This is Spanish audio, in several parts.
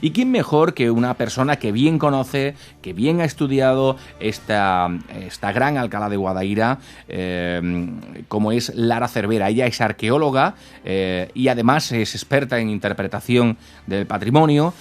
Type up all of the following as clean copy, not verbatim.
¿Y quién mejor que una persona que bien conoce, que bien ha estudiado esta gran Alcalá de Guadaira, como es Lara Cervera? Ella es arqueóloga y además es experta en interpretación del patrimonio.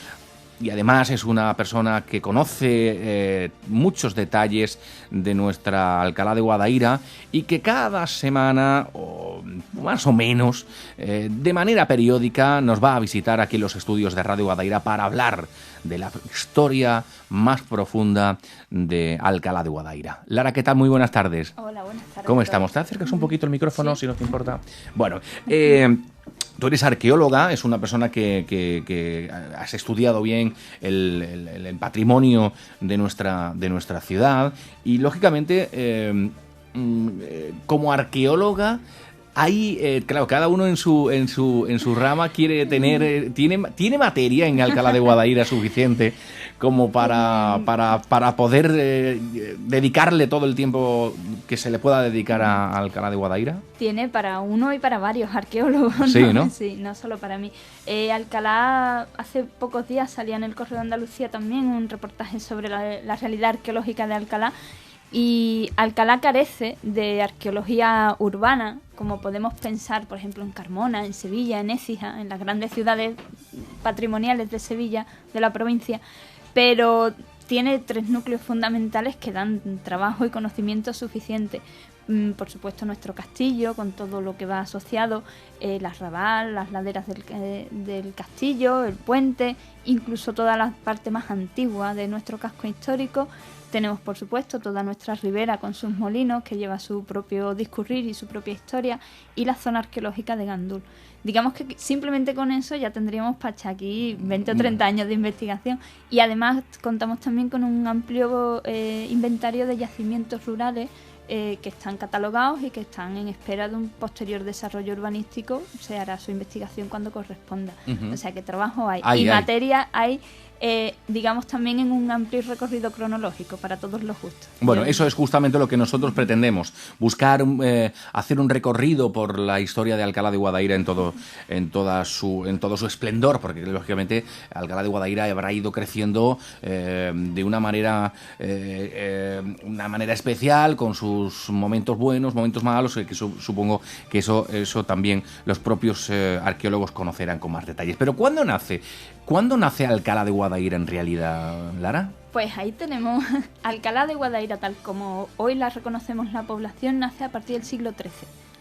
Y además es una persona que conoce muchos detalles de nuestra Alcalá de Guadaira y que cada semana, o más o menos, de manera periódica, nos va a visitar aquí en los estudios de Radio Guadaira para hablar de la historia más profunda de Alcalá de Guadaira. Lara, ¿qué tal? Muy buenas tardes. Hola, buenas tardes. ¿Cómo estamos? ¿Te acercas un poquito el micrófono, si no te importa? Bueno, tú eres arqueóloga, es una persona que has estudiado bien el patrimonio de nuestra ciudad y, lógicamente, como arqueóloga, hay, claro, cada uno en su rama quiere tener, tiene materia en Alcalá de Guadaira suficiente como para poder dedicarle todo el tiempo que se le pueda dedicar a Alcalá de Guadaira. Tiene para uno y para varios arqueólogos. Sí, ¿no? Sí, no solo para mí. Alcalá, hace pocos días salía en el Correo de Andalucía también un reportaje sobre la realidad arqueológica de Alcalá. Y Alcalá carece de arqueología urbana, como podemos pensar, por ejemplo, en Carmona, en Sevilla, en Écija, en las grandes ciudades patrimoniales de Sevilla, de la provincia, pero tiene 3 núcleos fundamentales que dan trabajo y conocimiento suficiente. Por supuesto, nuestro castillo, con todo lo que va asociado, el arrabal, las laderas del castillo, el puente, incluso toda la parte más antigua de nuestro casco histórico. Tenemos, por supuesto, toda nuestra ribera con sus molinos, que lleva su propio discurrir y su propia historia, y la zona arqueológica de Gandul. Digamos que simplemente con eso ya tendríamos para echar aquí 20 o 30 años de investigación. Y además contamos también con un amplio inventario de yacimientos rurales que están catalogados y que están en espera de un posterior desarrollo urbanístico. Se hará su investigación cuando corresponda. O sea que trabajo hay. Materia hay, digamos, también en un amplio recorrido cronológico para todos los gustos. Bueno, eso es justamente lo que nosotros pretendemos, buscar hacer un recorrido por la historia de Alcalá de Guadaira en todo su esplendor, porque lógicamente Alcalá de Guadaira habrá ido creciendo de una manera especial, con sus momentos buenos, momentos malos, que supongo que eso también los propios arqueólogos conocerán con más detalles. Pero ¿cuándo nace Alcalá de Guadaira en realidad, Lara? Pues ahí tenemos Alcalá de Guadaira, tal como hoy la reconocemos la población, nace a partir del siglo XIII.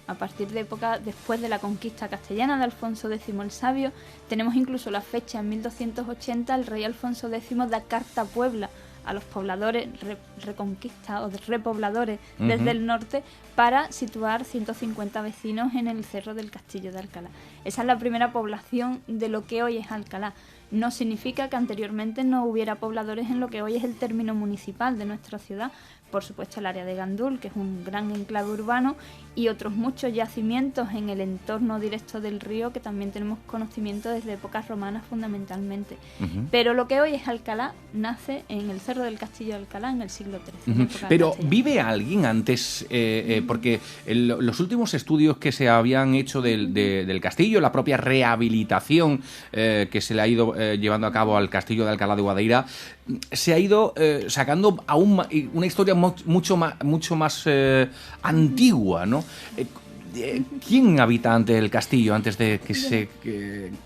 A partir de época después de la conquista castellana de Alfonso X el Sabio. Tenemos incluso la fecha, en 1280, el rey Alfonso X da carta a Puebla a los pobladores reconquista o repobladores desde el norte para situar 150 vecinos en el cerro del Castillo de Alcalá. Esa es la primera población de lo que hoy es Alcalá. No significa que anteriormente no hubiera pobladores en lo que hoy es el término municipal de nuestra ciudad. Por supuesto, el área de Gandul, que es un gran enclave urbano, y otros muchos yacimientos en el entorno directo del río que también tenemos conocimiento desde épocas romanas fundamentalmente. Pero lo que hoy es Alcalá nace en el cerro del Castillo de Alcalá en el siglo XIII. Pero ¿vive alguien antes? Porque los últimos estudios que se habían hecho del castillo, la propia rehabilitación que se le ha ido llevando a cabo al castillo de Alcalá de Guadaira, se ha ido sacando aún una historia mucho más antigua, ¿no? ¿Quién habita antes del castillo, antes de que se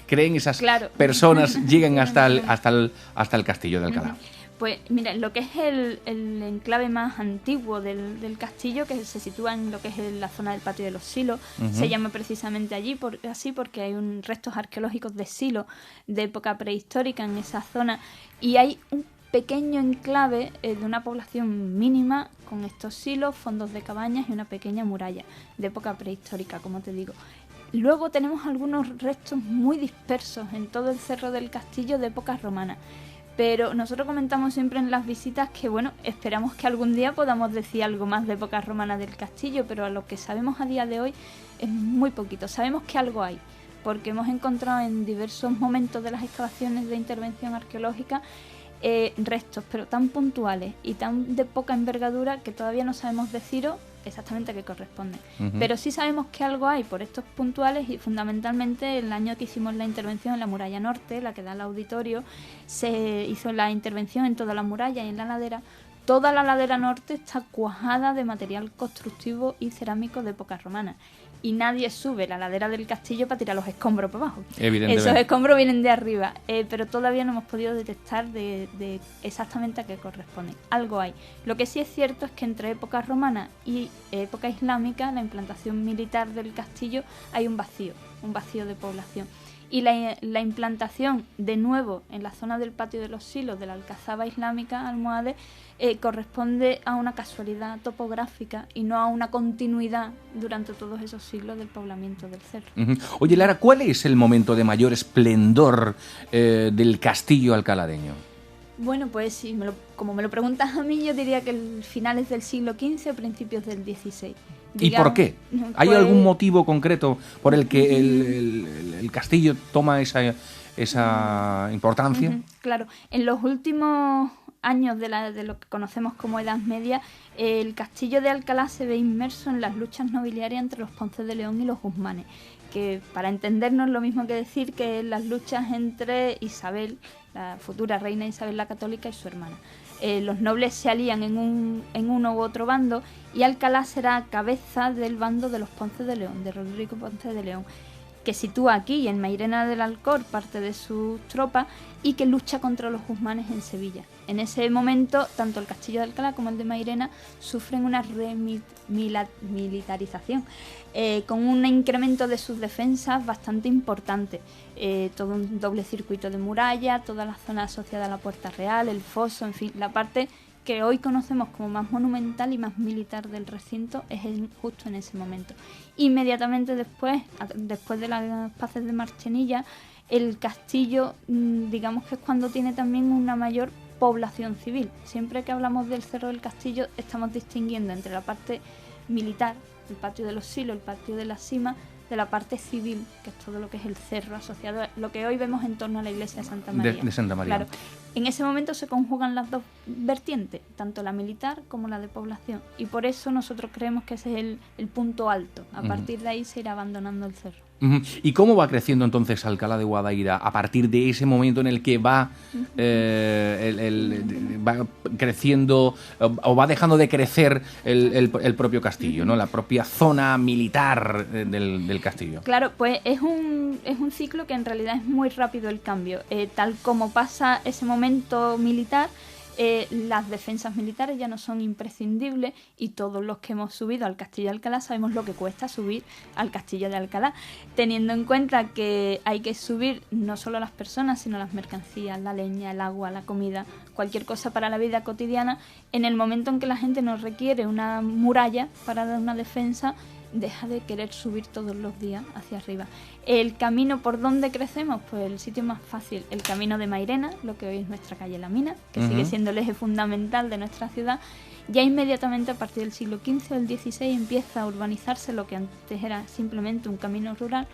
creen esas personas lleguen hasta el castillo de Alcalá? Pues mira, lo que es el enclave más antiguo del castillo, que se sitúa en lo que es la zona del patio de los silos, se llama precisamente así porque hay restos arqueológicos de silos de época prehistórica en esa zona, y hay un pequeño enclave de una población mínima con estos silos, fondos de cabañas y una pequeña muralla de época prehistórica, como te digo. Luego tenemos algunos restos muy dispersos en todo el cerro del castillo de época romana. Pero nosotros comentamos siempre en las visitas que, bueno, esperamos que algún día podamos decir algo más de época romana del castillo, pero a lo que sabemos a día de hoy es muy poquito. Sabemos que algo hay, porque hemos encontrado en diversos momentos de las excavaciones de intervención arqueológica restos, pero tan puntuales y tan de poca envergadura que todavía no sabemos deciros exactamente a qué corresponde. Pero sí sabemos que algo hay por estos puntuales, y fundamentalmente el año que hicimos la intervención en la muralla norte, la que da al auditorio, se hizo la intervención en toda la muralla y en la ladera. Toda la ladera norte está cuajada de material constructivo y cerámico de época romana. Y nadie sube la ladera del castillo para tirar los escombros para abajo. Evidentemente. Esos escombros vienen de arriba, pero todavía no hemos podido detectar de exactamente a qué corresponden. Algo hay. Lo que sí es cierto es que entre época romana y época islámica, la implantación militar del castillo, hay un vacío de población. Y la implantación de nuevo en la zona del patio de los Silos de la alcazaba islámica almohade corresponde a una casualidad topográfica y no a una continuidad durante todos esos siglos del poblamiento del cerro. Oye, Lara, ¿cuál es el momento de mayor esplendor del castillo alcaladeño? Bueno, pues si como me lo preguntas a mí, yo diría que finales del siglo XV o principios del XVI. ¿Y por qué? ¿Hay algún motivo concreto por el que el castillo toma esa importancia? Claro, en los últimos años de lo que conocemos como Edad Media, el castillo de Alcalá se ve inmerso en las luchas nobiliarias entre los Ponce de León y los Guzmanes, que para entendernos lo mismo que decir que las luchas entre Isabel, la futura reina Isabel la Católica, y su hermana. Los nobles se alían en uno u otro bando, y Alcalá será cabeza del bando de los Ponce de León, de Rodrigo Ponce de León, que sitúa aquí en Mairena del Alcor parte de sus tropas y que lucha contra los Guzmanes en Sevilla. En ese momento, tanto el castillo de Alcalá como el de Mairena sufren una remilitarización, con un incremento de sus defensas bastante importante. Todo un doble circuito de muralla, toda la zona asociada a la Puerta Real, el foso, en fin, la parte que hoy conocemos como más monumental y más militar del recinto es justo en ese momento. Inmediatamente después de las paces de Marchenilla, el castillo, digamos que es cuando tiene también una mayor población civil. Siempre que hablamos del Cerro del Castillo estamos distinguiendo entre la parte militar, el patio de los Silos, el patio de la Sima, de la parte civil, que es todo lo que es el cerro asociado a lo que hoy vemos en torno a la iglesia de Santa María. De Santa María. Claro. En ese momento se conjugan las dos vertientes, tanto la militar como la de población, y por eso nosotros creemos que ese es el punto alto. A partir de ahí se irá abandonando el cerro. ¿Y cómo va creciendo entonces Alcalá de Guadaira a partir de ese momento en el que va va creciendo o va dejando de crecer el propio castillo, ¿no? La propia zona militar del castillo? Claro, pues es un ciclo que en realidad es muy rápido el cambio. Tal como pasa ese momento militar, las defensas militares ya no son imprescindibles, y todos los que hemos subido al castillo de Alcalá sabemos lo que cuesta subir al castillo de Alcalá, teniendo en cuenta que hay que subir no solo las personas, sino las mercancías, la leña, el agua, la comida, cualquier cosa para la vida cotidiana. En el momento en que la gente no requiere una muralla para dar una defensa, deja de querer subir todos los días hacia arriba. El camino por donde crecemos, pues el sitio más fácil, el camino de Mairena, lo que hoy es nuestra calle La Mina, que sigue siendo el eje fundamental de nuestra ciudad. Ya inmediatamente a partir del siglo XV o el XVI empieza a urbanizarse lo que antes era simplemente un camino rural,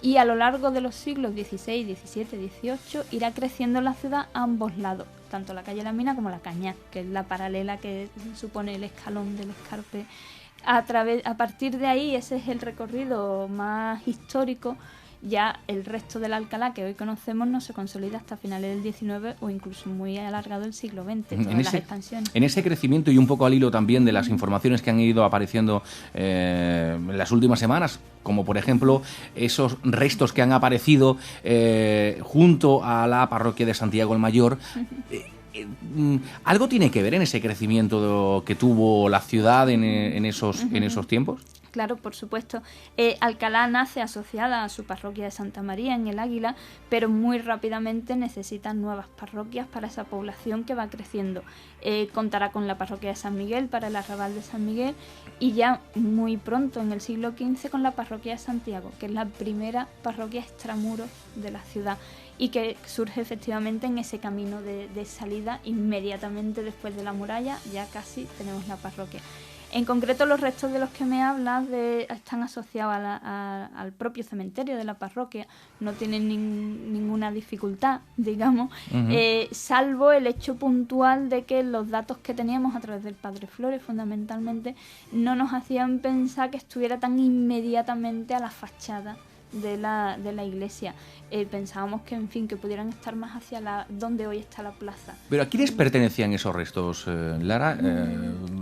y a lo largo de los siglos XVI, XVII, XVIII irá creciendo la ciudad a ambos lados, tanto la calle La Mina como la Cañar, que es la paralela que supone el escalón del Escarpe. A partir de ahí, ese es el recorrido más histórico. Ya el resto del Alcalá que hoy conocemos no se consolida hasta finales del XIX o incluso muy alargado el siglo XX, todas las expansiones. En ese crecimiento, y un poco al hilo también de las informaciones que han ido apareciendo en las últimas semanas, como por ejemplo esos restos que han aparecido junto a la parroquia de Santiago el Mayor, ¿algo tiene que ver en ese crecimiento que tuvo la ciudad en esos tiempos? Claro, por supuesto. Alcalá nace asociada a su parroquia de Santa María en el Águila, pero muy rápidamente necesita nuevas parroquias para esa población que va creciendo. Contará con la parroquia de San Miguel para el arrabal de San Miguel, y ya muy pronto, en el siglo XV, con la parroquia de Santiago, que es la primera parroquia extramuros de la ciudad, y que surge efectivamente en ese camino de salida inmediatamente después de la muralla. Ya casi tenemos la parroquia. En concreto, los restos de los que me hablas están asociados al propio cementerio de la parroquia, no tienen ninguna dificultad, digamos, salvo el hecho puntual de que los datos que teníamos a través del Padre Flores, fundamentalmente, no nos hacían pensar que estuviera tan inmediatamente a la fachada de la iglesia. Pensábamos que, en fin, que pudieran estar más hacia donde hoy está la plaza. ¿Pero a quiénes pertenecían esos restos, Lara?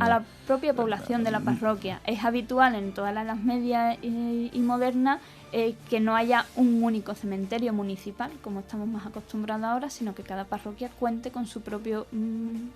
A la propia población de la parroquia. Es habitual en toda la Edad Media y moderna que no haya un único cementerio municipal, como estamos más acostumbrados ahora, sino que cada parroquia cuente con su propio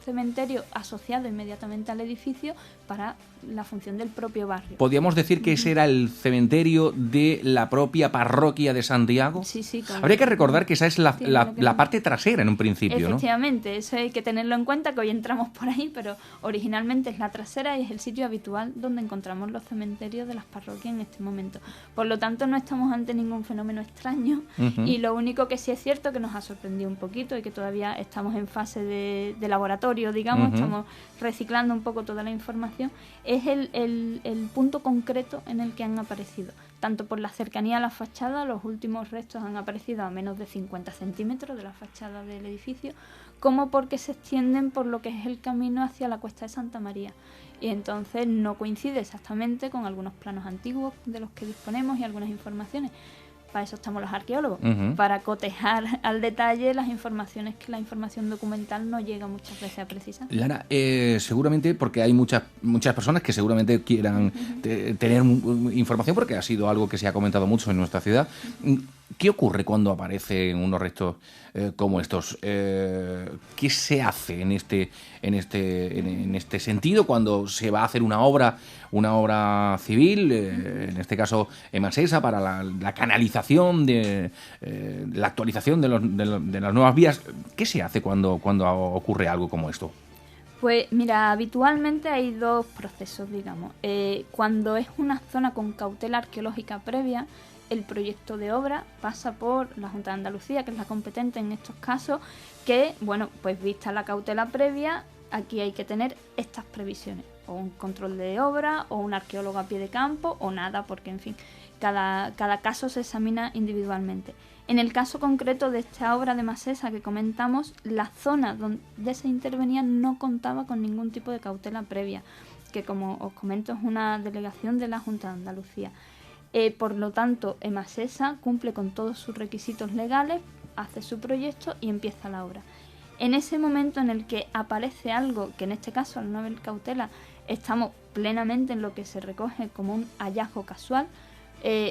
cementerio asociado inmediatamente al edificio para la función del propio barrio. ¿Podríamos decir que ese era el cementerio de la propia parroquia de Santiago? Sí, sí. Habría que recordar que esa es la parte trasera en un principio, ¿no? Efectivamente, eso hay que tenerlo en cuenta, que hoy entramos por ahí, pero originalmente es la trasera y es el sitio habitual donde encontramos los cementerios de las parroquias en este momento. Por lo tanto, no estamos ante ningún fenómeno extraño y lo único que sí es cierto que nos ha sorprendido un poquito y que todavía estamos en fase de laboratorio, digamos, estamos reciclando un poco toda la información, es el punto concreto en el que han aparecido. Tanto por la cercanía a la fachada, los últimos restos han aparecido a menos de 50 centímetros de la fachada del edificio, como porque se extienden por lo que es el camino hacia la Cuesta de Santa María. Y entonces no coincide exactamente con algunos planos antiguos de los que disponemos y algunas informaciones. Para eso estamos los arqueólogos, para cotejar al detalle las informaciones que la información documental no llega muchas veces a precisar. Lara, seguramente, porque hay muchas personas que seguramente quieran tener información, porque ha sido algo que se ha comentado mucho en nuestra ciudad. ¿Qué ocurre cuando aparecen unos restos como estos? ¿Qué se hace en este sentido cuando se va a hacer una obra civil, en este caso Emasesa, para la canalización de la actualización de las nuevas vías? ¿Qué se hace cuando ocurre algo como esto? Pues mira, habitualmente hay dos procesos, digamos. Cuando es una zona con cautela arqueológica previa, el proyecto de obra pasa por la Junta de Andalucía, que es la competente en estos casos, que, bueno, pues vista la cautela previa, aquí hay que tener estas previsiones, o un control de obra, o un arqueólogo a pie de campo, o nada, porque, en fin, cada caso se examina individualmente. En el caso concreto de esta obra de Masesa que comentamos, la zona donde se intervenía no contaba con ningún tipo de cautela previa, que, como os comento, es una delegación de la Junta de Andalucía. Por lo tanto, Emasesa cumple con todos sus requisitos legales, hace su proyecto y empieza la obra. En ese momento en el que aparece algo, que en este caso al no haber cautela estamos plenamente en lo que se recoge como un hallazgo casual,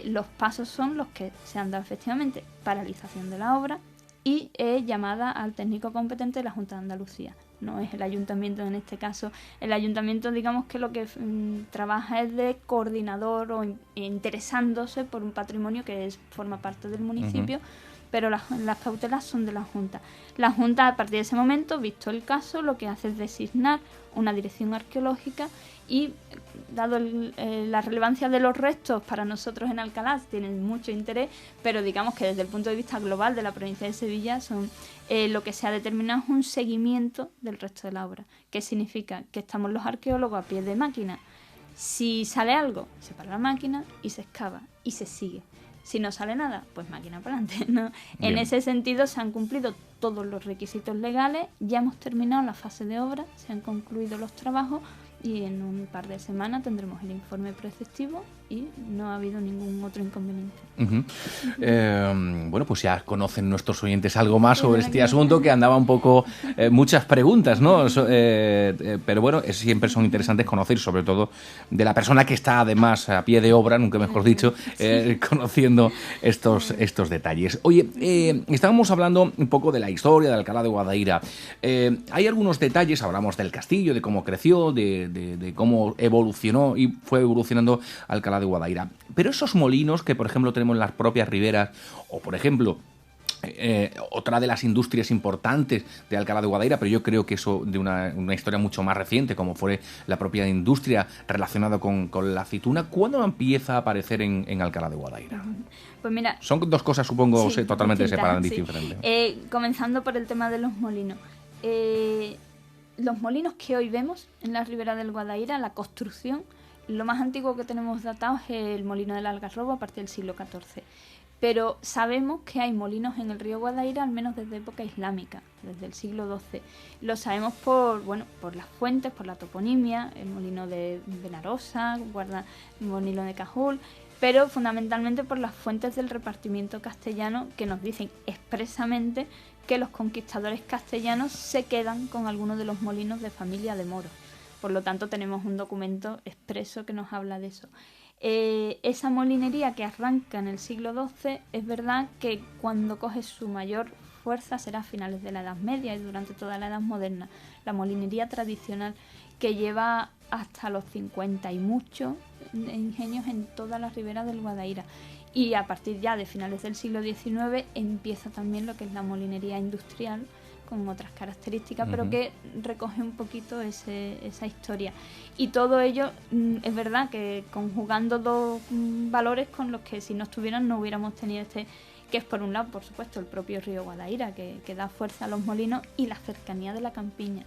los pasos son los que se han dado efectivamente: paralización de la obra y llamada al técnico competente de la Junta de Andalucía. No es el ayuntamiento en este caso. El ayuntamiento, digamos que lo que trabaja es de coordinador o interesándose por un patrimonio que forma parte del municipio, pero las cautelas son de la Junta. La Junta, a partir de ese momento, visto el caso, lo que hace es designar una dirección arqueológica y, dado la relevancia de los restos para nosotros en Alcalá, tienen mucho interés, pero digamos que desde el punto de vista global de la provincia de Sevilla lo que se ha determinado es un seguimiento del resto de la obra. ¿Qué significa? Que estamos los arqueólogos a pie de máquina. Si sale algo, se para la máquina y se excava y se sigue. Si no sale nada, pues máquina para adelante, ¿no? En ese sentido se han cumplido todos los requisitos legales, ya hemos terminado la fase de obra, se han concluido los trabajos y en un par de semanas tendremos el informe preceptivo y no ha habido ningún otro inconveniente. Bueno, pues ya conocen nuestros oyentes algo más sobre este asunto, que andaba un poco muchas preguntas, ¿no? Pero bueno, siempre son interesantes conocer, sobre todo de la persona que está además a pie de obra, nunca mejor dicho, conociendo estos detalles. Oye, estábamos hablando un poco de la historia de Alcalá de Guadaira. Hay algunos detalles, hablamos del castillo, de cómo creció, de cómo evolucionó y fue evolucionando Alcalá de Guadaira. Pero esos molinos que, por ejemplo, tenemos en las propias riberas, o por ejemplo, otra de las industrias importantes de Alcalá de Guadaira, pero yo creo que eso de una historia mucho más reciente, como fue la propia industria relacionada con la aceituna, ¿cuándo empieza a aparecer en Alcalá de Guadaira? Pues mira, son dos cosas, supongo, totalmente distintas, separadas y diferentes. Comenzando por el tema de los molinos. los molinos que hoy vemos en la ribera del Guadaira, la construcción, lo más antiguo que tenemos datado es el molino del Algarrobo a partir del siglo XIV. Pero sabemos que hay molinos en el río Guadaira al menos desde época islámica, desde el siglo XII. Lo sabemos por las fuentes, por la toponimia, el molino de Benarosa, el molino de Cajul, pero fundamentalmente por las fuentes del repartimiento castellano que nos dicen expresamente que los conquistadores castellanos se quedan con algunos de los molinos de familia de moros. Por lo tanto, tenemos un documento expreso que nos habla de eso. Esa molinería que arranca en el siglo XII, es verdad que cuando coge su mayor fuerza será a finales de la Edad Media y durante toda la Edad Moderna. La molinería tradicional que lleva hasta los 50 y muchos ingenios en toda la ribera del Guadaira. Y a partir ya de finales del siglo XIX empieza también lo que es la molinería industrial, con otras características, pero que recoge un poquito esa historia. Y todo ello es verdad que conjugando dos valores con los que si no estuvieran no hubiéramos tenido que es por un lado, por supuesto, el propio río Guadaira, que da fuerza a los molinos, y la cercanía de la campiña.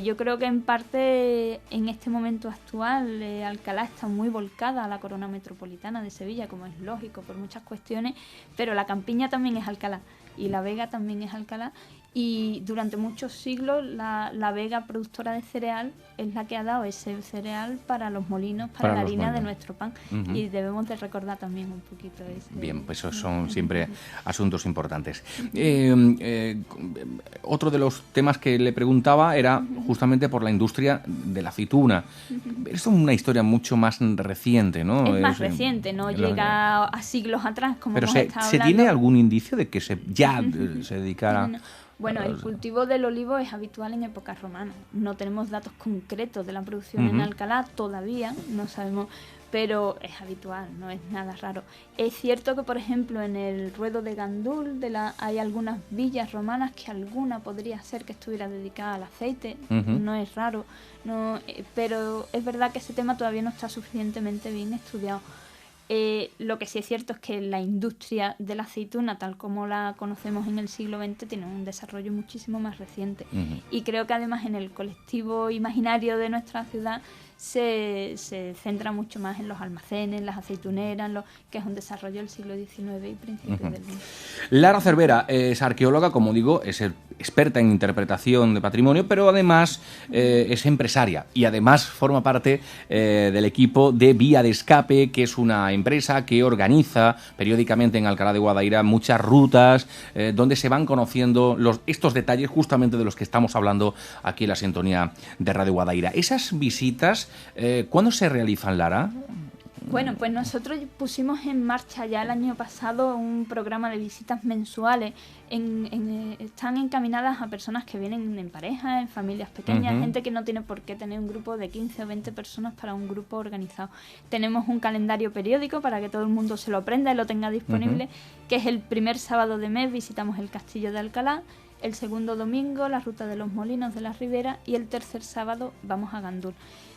Yo creo que en parte en este momento actual Alcalá está muy volcada a la corona metropolitana de Sevilla, como es lógico por muchas cuestiones, pero la campiña también es Alcalá y la Vega también es Alcalá, y durante muchos siglos la Vega, productora de cereal, es la que ha dado ese cereal para los molinos, para la harina de nuestro pan, y debemos de recordar también un poquito eso. Bien, pues esos son siempre asuntos importantes. Otro de los temas que le preguntaba era justamente por la industria de la aceituna. Es una historia mucho más reciente, ¿no? Es más reciente, no llega a siglos atrás, como pero hemos estado ¿se hablando. tiene algún indicio de que se dedicara? Bueno, el cultivo del olivo es habitual en épocas romanas. No tenemos datos concretos de la producción en Alcalá todavía, no sabemos, pero es habitual, no es nada raro. Es cierto que, por ejemplo, en el ruedo de Gandul hay algunas villas romanas que alguna podría ser que estuviera dedicada al aceite, no es raro, pero es verdad que ese tema todavía no está suficientemente bien estudiado. Lo que sí es cierto es que la industria de la aceituna, tal como la conocemos en el siglo XX, tiene un desarrollo muchísimo más reciente. Y creo que además en el colectivo imaginario de nuestra ciudad se centra mucho más en los almacenes, las aceituneras, que es un desarrollo del siglo XIX y principios del XX. Lara Cervera es arqueóloga, como digo, es experta en interpretación de patrimonio, pero además es empresaria y además forma parte del equipo de Vía de Escape, que es una empresa que organiza periódicamente en Alcalá de Guadaira muchas rutas donde se van conociendo estos detalles justamente de los que estamos hablando aquí en la sintonía de Radio Guadaira. Esas visitas, ¿cuándo se realizan, Lara? Bueno, pues nosotros pusimos en marcha ya el año pasado un programa de visitas mensuales. Están encaminadas a personas que vienen en pareja, en familias pequeñas, gente que no tiene por qué tener un grupo de 15 o 20 personas para un grupo organizado. Tenemos un calendario periódico para que todo el mundo se lo aprenda y lo tenga disponible, que es el primer sábado de mes visitamos el Castillo de Alcalá, el segundo domingo la Ruta de los Molinos de la Ribera y el tercer sábado vamos a Gandul.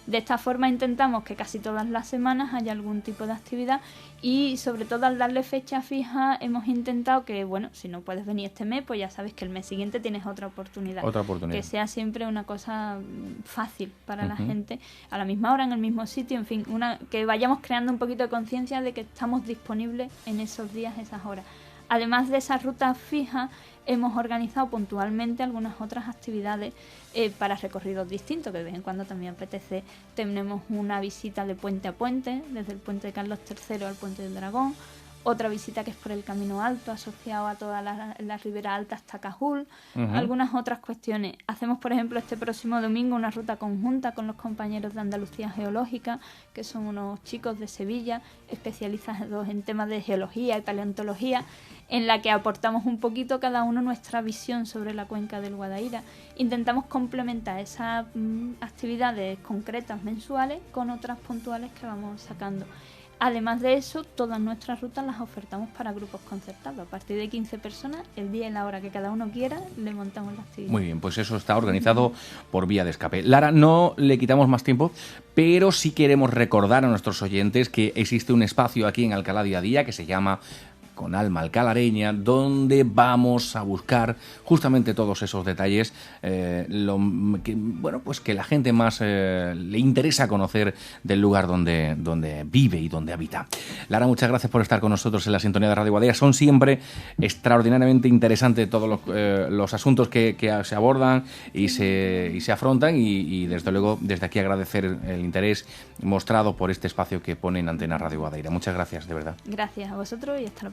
De esta forma intentamos que casi todas las semanas haya algún tipo de actividad y sobre todo al darle fecha fija hemos intentado que, bueno, si no puedes venir este mes, pues ya sabes que el mes siguiente tienes otra oportunidad. Que sea siempre una cosa fácil para la gente, a la misma hora, en el mismo sitio, en fin, que vayamos creando un poquito de conciencia de que estamos disponibles en esos días, esas horas. Además de esas rutas fijas, hemos organizado puntualmente algunas otras actividades para recorridos distintos, que de vez en cuando también apetece. Tenemos una visita de puente a puente, desde el puente de Carlos III al puente del Dragón, otra visita que es por el Camino Alto, asociado a toda la Ribera Alta hasta Cajul, algunas otras cuestiones. Hacemos, por ejemplo, este próximo domingo una ruta conjunta con los compañeros de Andalucía Geológica, que son unos chicos de Sevilla, especializados en temas de geología y paleontología, en la que aportamos un poquito cada uno nuestra visión sobre la cuenca del Guadaira. Intentamos complementar esas actividades concretas mensuales con otras puntuales que vamos sacando. Además de eso, todas nuestras rutas las ofertamos para grupos concertados. A partir de 15 personas, el día y la hora que cada uno quiera, le montamos la actividad. Muy bien, pues eso está organizado por Vía de Escape. Lara, no le quitamos más tiempo, pero sí queremos recordar a nuestros oyentes que existe un espacio aquí en Alcalá Día a Día que se llama con alma alcalareña, donde vamos a buscar justamente todos esos detalles que la gente más le interesa conocer del lugar donde vive y donde habita. Lara, muchas gracias por estar con nosotros en la sintonía de Radio Guadaira. Son siempre extraordinariamente interesantes todos los asuntos que se abordan y se afrontan, y desde luego desde aquí agradecer el interés mostrado por este espacio que pone en antena Radio Guadaira. Muchas gracias, de verdad. Gracias a vosotros y hasta la próxima.